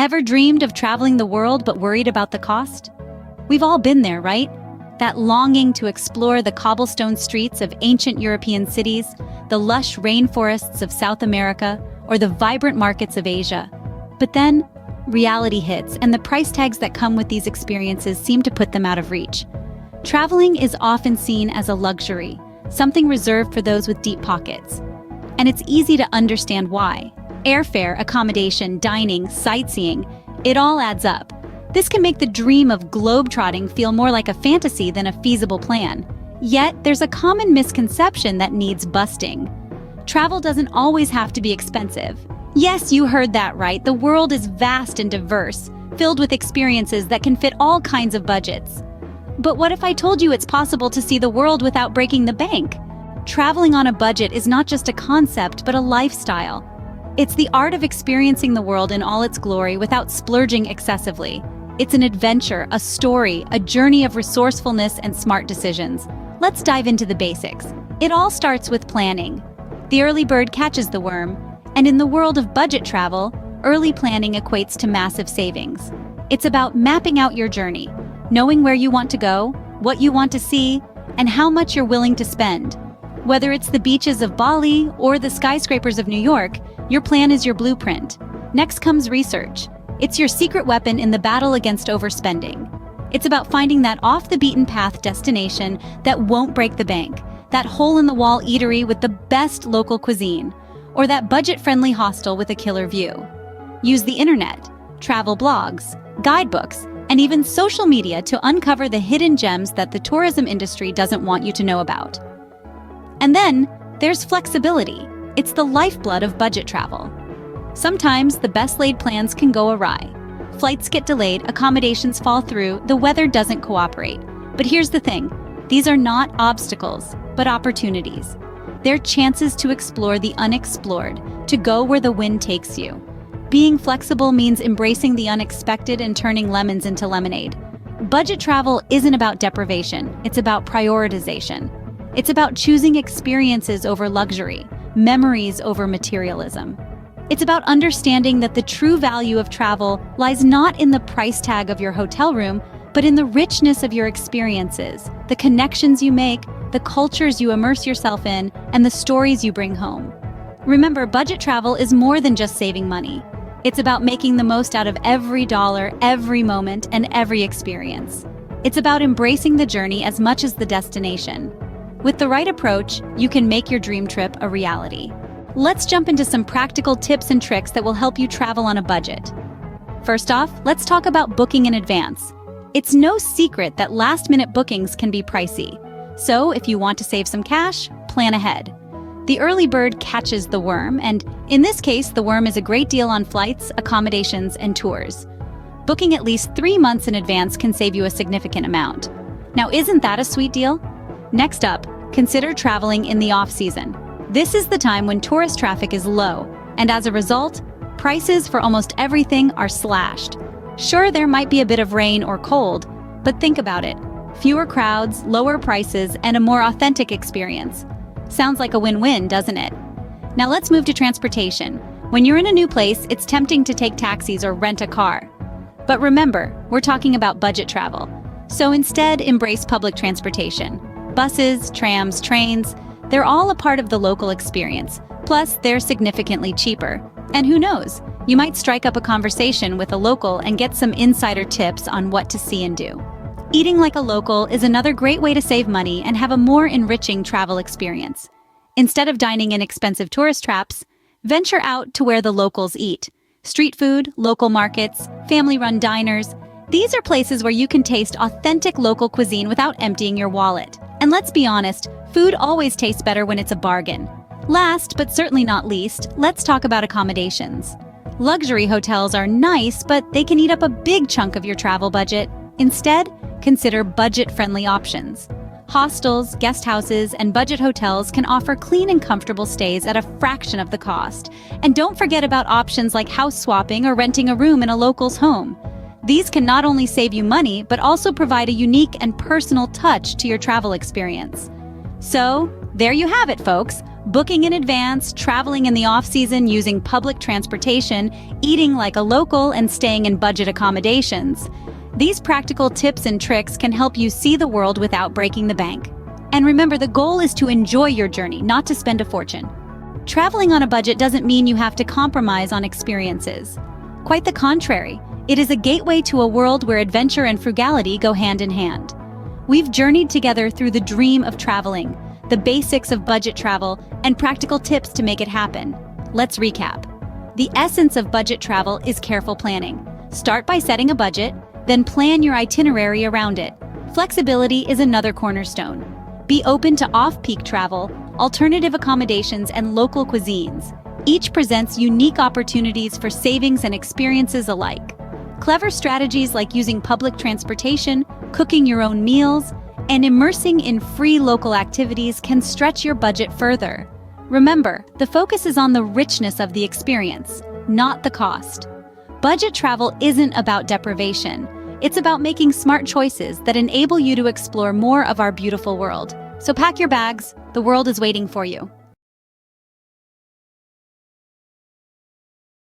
Ever dreamed of traveling the world but worried about the cost? We've all been there, right? That longing to explore the cobblestone streets of ancient European cities, the lush rainforests of South America, or the vibrant markets of Asia. But then, reality hits, and the price tags that come with these experiences seem to put them out of reach. Traveling is often seen as a luxury, something reserved for those with deep pockets. And it's easy to understand why. Airfare, accommodation, dining, sightseeing, it all adds up. This can make the dream of globetrotting feel more like a fantasy than a feasible plan. Yet, there's a common misconception that needs busting. Travel doesn't always have to be expensive. Yes, you heard that right. The world is vast and diverse, filled with experiences that can fit all kinds of budgets. But what if I told you it's possible to see the world without breaking the bank? Traveling on a budget is not just a concept, but a lifestyle. It's the art of experiencing the world in all its glory without splurging excessively. It's an adventure, a story, a journey of resourcefulness and smart decisions. Let's dive into the basics. It all starts with planning. The early bird catches the worm, and in the world of budget travel, early planning equates to massive savings. It's about mapping out your journey, knowing where you want to go, what you want to see, and how much you're willing to spend. Whether it's the beaches of Bali or the skyscrapers of New York, your plan is your blueprint. Next comes research. It's your secret weapon in the battle against overspending. It's about finding that off-the-beaten-path destination that won't break the bank, that hole-in-the-wall eatery with the best local cuisine, or that budget-friendly hostel with a killer view. Use the internet, travel blogs, guidebooks, and even social media to uncover the hidden gems that the tourism industry doesn't want you to know about. And then, there's flexibility. It's the lifeblood of budget travel. Sometimes the best-laid plans can go awry. Flights get delayed, accommodations fall through, the weather doesn't cooperate. But here's the thing, these are not obstacles, but opportunities. They're chances to explore the unexplored, to go where the wind takes you. Being flexible means embracing the unexpected and turning lemons into lemonade. Budget travel isn't about deprivation, it's about prioritization. It's about choosing experiences over luxury, memories over materialism. It's about understanding that the true value of travel lies not in the price tag of your hotel room, but in the richness of your experiences, the connections you make, the cultures you immerse yourself in, and the stories you bring home. Remember, budget travel is more than just saving money. It's about making the most out of every dollar, every moment, and every experience. It's about embracing the journey as much as the destination. With the right approach, you can make your dream trip a reality. Let's jump into some practical tips and tricks that will help you travel on a budget. First off, let's talk about booking in advance. It's no secret that last-minute bookings can be pricey. So if you want to save some cash, plan ahead. The early bird catches the worm, and in this case, the worm is a great deal on flights, accommodations, and tours. Booking at least 3 months in advance can save you a significant amount. Now, isn't that a sweet deal? Next up, consider traveling in the off-season. This is the time when tourist traffic is low, and as a result, prices for almost everything are slashed. Sure, there might be a bit of rain or cold, but think about it. Fewer crowds, lower prices, and a more authentic experience. Sounds like a win-win, doesn't it? Now let's move to transportation. When you're in a new place, it's tempting to take taxis or rent a car. But remember, we're talking about budget travel. So instead, embrace public transportation. Buses, trams, trains, they're all a part of the local experience. Plus, they're significantly cheaper. And who knows, you might strike up a conversation with a local and get some insider tips on what to see and do. Eating like a local is another great way to save money and have a more enriching travel experience. Instead of dining in expensive tourist traps, venture out to where the locals eat. Street food, local markets, family-run diners, these are places where you can taste authentic local cuisine without emptying your wallet. And let's be honest, food always tastes better when it's a bargain. Last, but certainly not least, let's talk about accommodations. Luxury hotels are nice, but they can eat up a big chunk of your travel budget. Instead, consider budget-friendly options. Hostels, guest houses, and budget hotels can offer clean and comfortable stays at a fraction of the cost. And don't forget about options like house swapping or renting a room in a local's home. These can not only save you money, but also provide a unique and personal touch to your travel experience. So, there you have it, folks. Booking in advance, traveling in the off-season using public transportation, eating like a local, and staying in budget accommodations. These practical tips and tricks can help you see the world without breaking the bank. And remember, the goal is to enjoy your journey, not to spend a fortune. Traveling on a budget doesn't mean you have to compromise on experiences. Quite the contrary, it is a gateway to a world where adventure and frugality go hand in hand. We've journeyed together through the dream of traveling, the basics of budget travel, and practical tips to make it happen. Let's recap. The essence of budget travel is careful planning. Start by setting a budget, then plan your itinerary around it. Flexibility is another cornerstone. Be open to off-peak travel, alternative accommodations, and local cuisines. Each presents unique opportunities for savings and experiences alike. Clever strategies like using public transportation, cooking your own meals, and immersing in free local activities can stretch your budget further. Remember, the focus is on the richness of the experience, not the cost. Budget travel isn't about deprivation. It's about making smart choices that enable you to explore more of our beautiful world. So pack your bags, the world is waiting for you.